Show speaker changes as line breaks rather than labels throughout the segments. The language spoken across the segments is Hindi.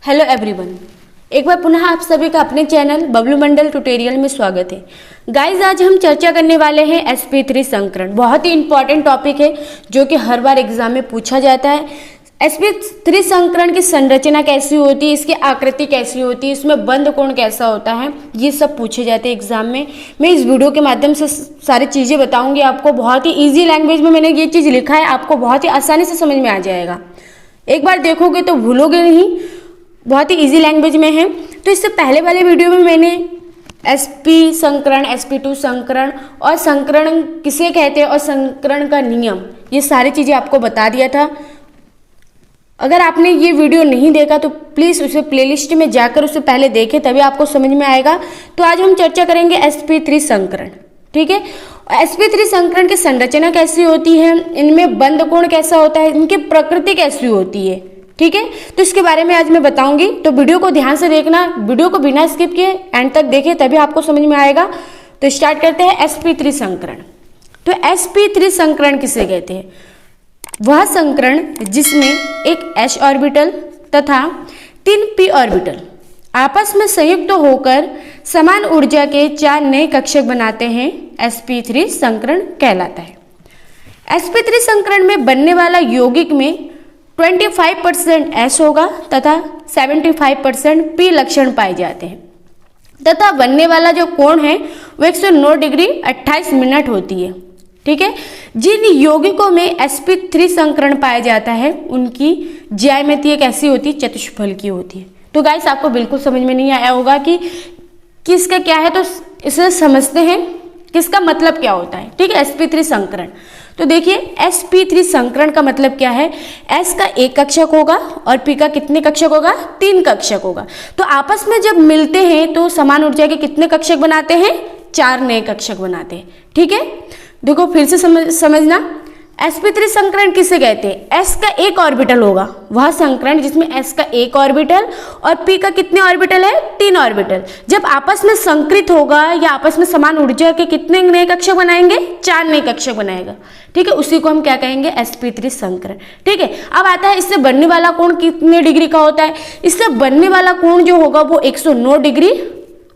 हेलो एवरीवन, एक बार पुनः आप सभी का अपने चैनल बबलू मंडल ट्यूटोरियल में स्वागत है। गाइज, आज हम चर्चा करने वाले हैं sp3 संकरण। बहुत ही इंपॉर्टेंट टॉपिक है जो कि हर बार एग्जाम में पूछा जाता है। sp3 संकरण की संरचना कैसी होती है, इसकी आकृति कैसी होती है, इसमें बंद कोण कैसा होता है, ये सब पूछे जाते हैं एग्जाम में। मैं इस वीडियो के माध्यम से सारी चीज़ें बताऊंगी आपको। बहुत ही ईजी लैंग्वेज में मैंने ये चीज़ लिखा है, आपको बहुत ही आसानी से समझ में आ जाएगा। एक बार देखोगे तो भूलोगे नहीं, बहुत ही इजी लैंग्वेज में है। तो इससे पहले वाले वीडियो में मैंने sp संकरण, sp2 संकरण और संकरण किसे कहते हैं और संकरण का नियम, ये सारी चीज़ें आपको बता दिया था। अगर आपने ये वीडियो नहीं देखा तो प्लीज़ उसे प्लेलिस्ट में जाकर उसे पहले देखें, तभी आपको समझ में आएगा। तो आज हम चर्चा करेंगे sp3 संकरण, ठीक है। sp3 संकरण की संरचना कैसी होती है, इनमें बंद कोण कैसा होता है, इनकी प्रकृति कैसी होती है, ठीक है। तो इसके बारे में आज मैं बताऊंगी, तो वीडियो को ध्यान से देखना, वीडियो को बिना स्किप किए एंड तक देखें, तभी आपको समझ में आएगा। तो स्टार्ट करते हैं sp3 संकरण। तो sp3 संकरण किसे कहते हैं? वह संकरण जिसमें एक s ऑर्बिटल तथा 3 p ऑर्बिटल आपस में संयुक्त होकर समान ऊर्जा के 4 नए कक्षक बनाते हैं, sp3 संकरण कहलाता है। sp3 संकरण में बनने वाला यौगिक में 25% S होगा तथा 75% P लक्षण पाए जाते हैं तथा बनने वाला जो कोण है वो 109 डिग्री 28 मिनट होती है, ठीक है। जिन यौगिकों में sp3 संकरण पाया जाता है उनकी ज्यामिति कैसी होती है? चतुष्फल की होती है। तो गाइस, आपको बिल्कुल समझ में नहीं आया होगा कि किसका क्या है, तो इसे समझते हैं किसका मतलब क्या होता है, ठीक है। sp3 संकरण, तो देखिए sp3 संकरण का मतलब क्या है? s का एक कक्षक होगा और p का कितने कक्षक होगा? 3 कक्षक होगा। तो आपस में जब मिलते हैं तो समान ऊर्जा के कितने कक्षक बनाते हैं? 4 नए कक्षक बनाते हैं, ठीक है। देखो फिर से समझना, sp3 संकरण किसे कहते हैं? s का एक ऑर्बिटल होगा, वह संकरण जिसमें s का एक ऑर्बिटल और p का कितने ऑर्बिटल है? 3 ऑर्बिटल। जब आपस में संकृत होगा या आपस में समान ऊर्जा के कितने नए कक्षक बनाएंगे? 4 नए कक्षक बनाएगा, ठीक है। उसी को हम क्या कहेंगे? sp3 संकरण, ठीक है। अब आता है इससे बनने वाला कोण कितने डिग्री का होता है? इससे बनने वाला कोण जो होगा वो 109 डिग्री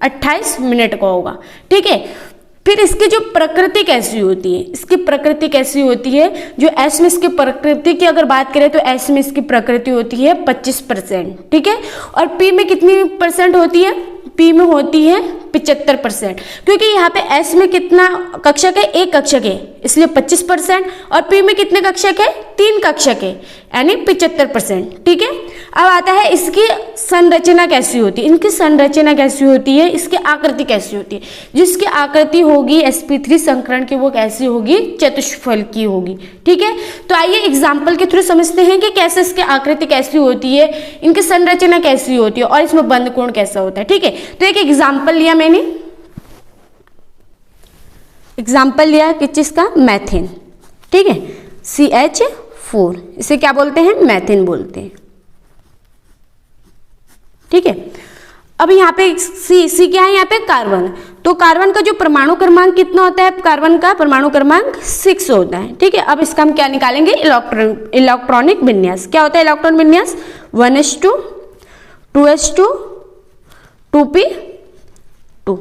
28 मिनट का होगा, ठीक है। फिर इसकी जो प्रकृति कैसी होती है, इसकी प्रकृति कैसी होती है? जो S में इसकी प्रकृति की अगर बात करें तो S में इसकी प्रकृति होती है 25%, ठीक है। और P में कितनी परसेंट होती है? P में होती है 75%, क्योंकि यहाँ पे S में कितना कक्षक है? एक कक्षक है, इसलिए 25%। और P में कितने कक्षक है? 3 कक्षक है, यानी 75%, ठीक है। अब आता है इसकी संरचना कैसी होती है, इनकी संरचना कैसी होती है, इसकी आकृति कैसी होती है। जिसकी आकृति होगी sp3 संकरण की वो कैसी होगी? चतुष्फल की होगी, ठीक है। तो आइए एग्जाम्पल के थ्रू समझते हैं कि कैसे इसकी आकृति कैसी होती है, इनकी संरचना कैसी होती है और इसमें बंद कोण कैसा होता है, ठीक है। तो एक एग्जाम्पल लिया मैंने, एग्जाम्पल लिया किस चीज का? मैथेन, ठीक है। CH4, इसे क्या बोलते हैं? मैथेन बोलते हैं, ठीक है। अब यहाँ पे C क्या है? यहाँ पे कार्बन। तो कार्बन का जो परमाणु क्रमांक कितना होता है? कार्बन का परमाणु क्रमांक 6 होता है, ठीक है। अब इसका हम क्या निकालेंगे? इलेक्ट्रॉनिक विन्यास। क्या होता है इलेक्ट्रॉन विन्यास? 1s2 2s2 2p2,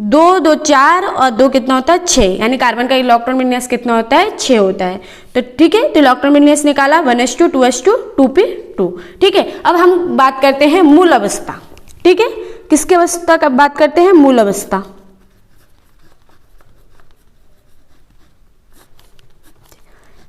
2 2 4 और 2 कितना होता है? 6, यानी कार्बन का इलेक्ट्रॉन विन्यास कितना होता है? 6 होता है। तो ठीक है, तो इलेक्ट्रॉन विन्यास निकाला 1s2 2s2 2p2, ठीक है। अब हम बात करते हैं मूल अवस्था, ठीक है। किसकी अवस्था का बात करते हैं? मूल अवस्था।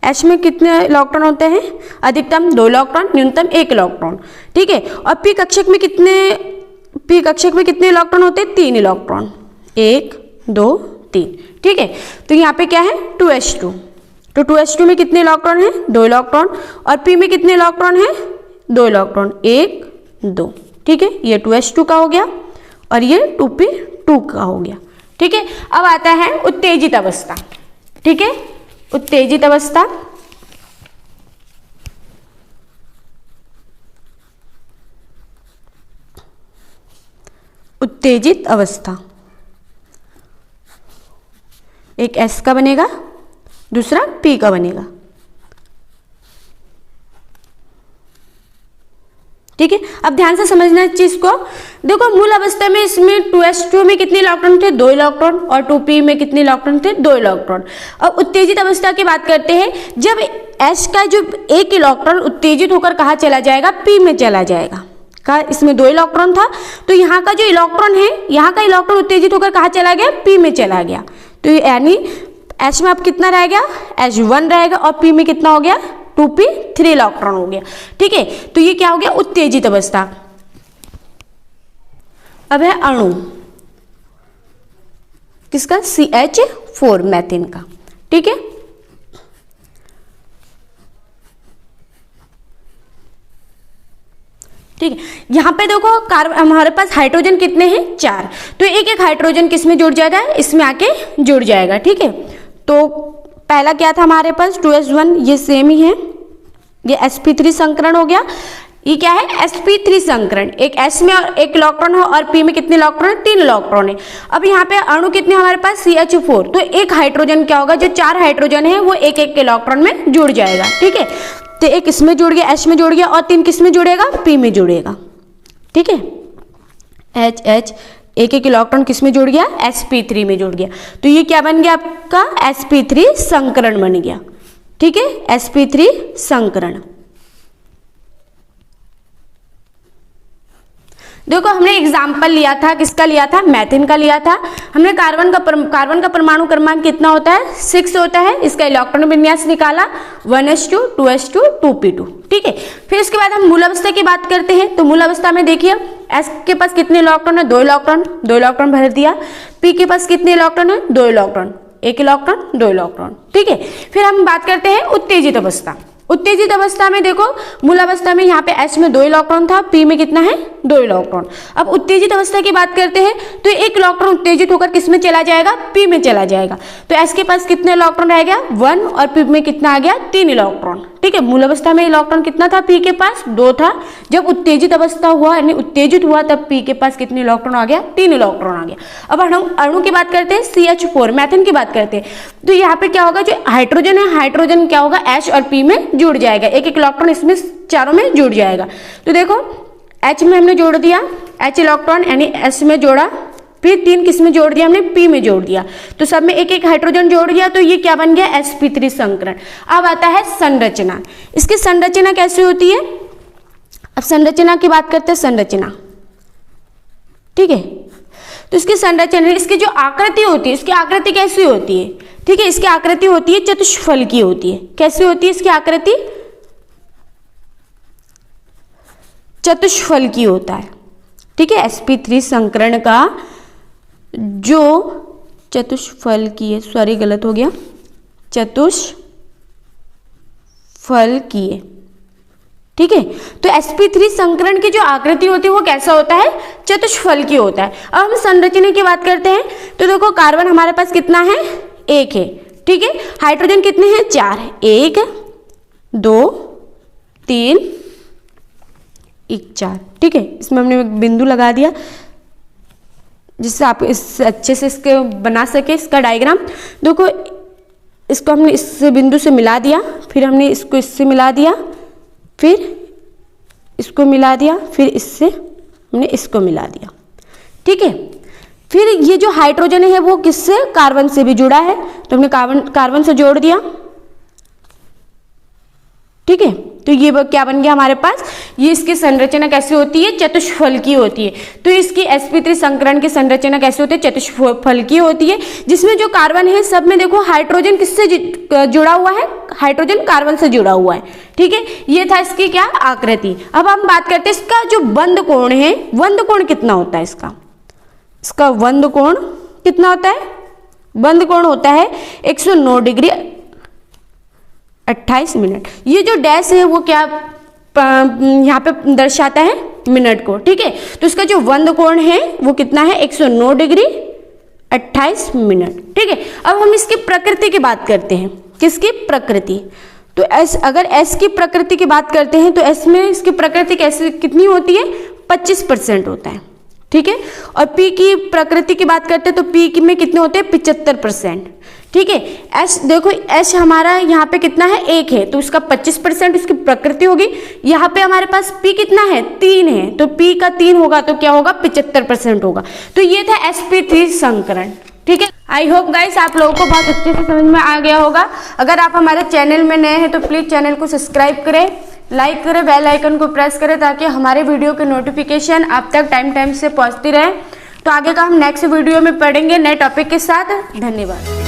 H में कितने इलेक्ट्रॉन होते हैं? अधिकतम 2 इलेक्ट्रॉन, न्यूनतम 1 इलेक्ट्रॉन, ठीक है। और P कक्षक में कितने इलेक्ट्रॉन होते हैं? 3 इलेक्ट्रॉन, 1 2 3, ठीक है। तो यहाँ पे क्या है? 2s2। तो 2s2 में कितने इलेक्ट्रॉन है? 2 इलेक्ट्रॉन। और P में कितने इलेक्ट्रॉन है? 2 इलेक्ट्रॉन, 1 2, ठीक है। ये 2s2 का हो गया और ये 2p2 का हो गया, ठीक है। अब आता है उत्तेजित अवस्था, ठीक है। उत्तेजित अवस्था, उत्तेजित अवस्था एक S का बनेगा, दूसरा P का बनेगा, ठीक है, अब ध्यान से समझना इस चीज को। देखो मूल अवस्था में इसमें 2s2 में कितने इलेक्ट्रॉन थे, 2 इलेक्ट्रॉन, और 2p में कितने इलेक्ट्रॉन थे, 2 इलेक्ट्रॉन। अब उत्तेजित अवस्था की बात करते हैं, जब s का जो एक इलेक्ट्रॉन उत्तेजित होकर कहाँ चला जाएगा, p में चला जाएगा। का इसमें 2 इलेक्ट्रॉन था, तो यहाँ का जो इलेक्ट्रॉन है, यहाँ का इलेक्ट्रॉन उत्तेजित होकर कहाँ चला गया, p में चला गया। तो यानी h में अब कितना रह गया, H1 रहेगा, और p में कितना हो गया, 2p, 3 इलेक्ट्रॉन हो गया। ठीक है, तो ये क्या हो गया, उत्तेजित अवस्था। अब है अणु किसका, CH4 मैथिन का। ठीक है, ठीक है, यहाँ पे देखो हमारे पास हाइड्रोजन कितने हैं, 4, तो एक एक हाइड्रोजन किस में जुड़ जाएगा, इसमें आके जुड़ जाएगा। ठीक है, तो पहला क्या था हमारे पास 2s1, ये सेम ही है, ये sp3 संकरण हो गया। ये क्या है, sp3 संकरण, एक s में और एक इलेक्ट्रॉन हो, और p में कितने इलेक्ट्रॉन है, 3 इलेक्ट्रॉन है। अब यहाँ पे अणु कितने हमारे पास, CH4, तो एक हाइड्रोजन क्या होगा, जो 4 हाइड्रोजन है वो एक एक इलेक्ट्रॉन में जुड़ जाएगा। ठीक है, तो एक इसमें जुड़ गया, s में जुड़ गया, और 3 किस में जुड़ेगा, p में जुड़ेगा। ठीक है, H एक एक इलेक्ट्रॉन किस में जुड़ गया, sp3 में जुड़ गया, तो ये क्या बन गया आपका, sp3 संकरण बन गया। ठीक है, sp3 संकरण। देखो हमने एग्जाम्पल लिया था, किसका लिया था, मैथिन का लिया था। हमने कार्बन का परमाणु क्रमांक कितना होता है, 6 होता है। इसका इलेक्ट्रॉन विन्यास निकाला, 1s2, 2s2, 2p2। ठीक है, फिर इसके बाद हम मूल अवस्था की बात करते हैं। तो मूल अवस्था में देखिए s के पास कितने इलेक्ट्रॉन है, 2 इलेक्ट्रॉन, 2 इलेक्ट्रॉन भर दिया। p के पास कितने इलेक्ट्रॉन है, 2 इलेक्ट्रॉन, 1 इलेक्ट्रॉन, 2 इलेक्ट्रॉन। ठीक है, फिर हम बात करते हैं उत्तेजित अवस्था। उत्तेजित अवस्था में देखो मूल अवस्था में यहाँ पे S में 2 इलेक्ट्रॉन था, P में कितना है, 2 इलेक्ट्रॉन। अब उत्तेजित अवस्था की बात करते हैं, तो एक इलेक्ट्रॉन उत्तेजित होकर किस में चला जाएगा, P में चला जाएगा। तो S के पास कितने इलेक्ट्रॉन रह गया, 1, और P में कितना आ गया, 3 इलेक्ट्रॉन। ठीक है, मूल अवस्था में इलेक्ट्रॉन कितना था, P के पास 2 था। जब उत्तेजित अवस्था हुआ यानी उत्तेजित हुआ तब P के पास कितने इलेक्ट्रॉन आ गया, 3 इलेक्ट्रॉन आ गया। अब अणु की बात करते हैं, CH4 मैथिन की बात करते हैं। तो यहाँ पे क्या होगा, जो हाइड्रोजन है, हाइड्रोजन क्या होगा, H और P में जुड़ जाएगा, एक एक इलेक्ट्रॉन इसमें चारों में जुड़ जाएगा। तो देखो H में हमने जोड़ दिया, H इलेक्ट्रॉन यानी S में जोड़ा, फिर 3 किस में जोड़ दिया हमने, P में जोड़ दिया, तो सब में एक एक हाइड्रोजन जोड़ दिया, तो ये क्या बन गया, sp3 संकरण। अब आता है संरचना। इसकी संरचना कैसे होती है, अब संरचना की बात करते हैं, संरचना। ठीक है, तो इसकी संरचना, इसकी जो आकृति होती है, इसकी आकृति कैसी होती है, ठीक है, इसकी आकृति होती है चतुष्फल की होती है। कैसी होती है इसकी आकृति, चतुष्फल की होता है। ठीक है, sp3 संकरण का जो चतुष्फल की है, सॉरी गलत हो गया, चतुष्फल की है। ठीक है, तो sp3 संकरण की जो आकृति होती है वो कैसा होता है, चतुष्फल की होता है। अब हम संरचना की बात करते हैं, तो देखो कार्बन हमारे पास कितना है, 1 है। ठीक है, हाइड्रोजन कितने हैं, 4 है, 1 2 3 1 4। ठीक है, इसमें हमने एक बिंदु लगा दिया जिससे आप इस अच्छे से इसके बना सके इसका डायग्राम। देखो इसको हमने इस बिंदु से मिला दिया, फिर हमने इसको इससे मिला दिया, फिर इसको मिला दिया, फिर इससे हमने इसको मिला दिया। ठीक है, फिर ये जो हाइड्रोजन है वो किससे, कार्बन से भी जुड़ा है, तो हमने कार्बन से जोड़ दिया। ठीक है, तो ये क्या बन गया हमारे पास, ये इसकी संरचना कैसी होती है, चतुष्फल की होती है। तो इसकी sp3 संकरण की संरचना कैसी होती है, चतुष्फल की होती है, जिसमें जो कार्बन है सब में देखो हाइड्रोजन किससे जुड़ा हुआ है, हाइड्रोजन कार्बन से जुड़ा हुआ है। ठीक है, ये था इसकी क्या आकृति। अब हम बात करते हैं इसका जो बंध कोण है, बंध कोण कितना होता है इसका बंध कोण कितना होता है, बंध कोण होता है 109 डिग्री 28 मिनट। ये जो डैश है वो क्या यहाँ पे दर्शाता है, मिनट को। ठीक है, तो इसका जो बंध कोण है वो कितना है, 109 डिग्री 28 मिनट। ठीक है, अब हम इसकी प्रकृति की बात करते हैं, किसकी प्रकृति, तो अगर S की प्रकृति की बात करते हैं तो S में इसकी प्रकृति कैसे कितनी होती है, 25% होता है। ठीक है, और P की प्रकृति की बात करते हैं तो P में कितने होते हैं, 75%। ठीक है। एच देखो, एच हमारा यहाँ पे कितना है, 1 है, तो उसका 25% उसकी प्रकृति होगी। यहाँ पे हमारे पास पी कितना है, 3 है, तो पी का 3 होगा तो क्या होगा, 75% होगा। तो ये था sp3 संकरण। ठीक है, आई होप गाइस आप लोगों को बहुत अच्छे से समझ में आ गया होगा। अगर आप हमारे चैनल में नए हैं तो प्लीज चैनल को सब्सक्राइब करें, लाइक करें, बेल आइकन को प्रेस करें, ताकि हमारे वीडियो के नोटिफिकेशन आप तक टाइम से पहुंचती रहे। तो आगे का हम नेक्स्ट वीडियो में पढ़ेंगे नए टॉपिक के साथ। धन्यवाद।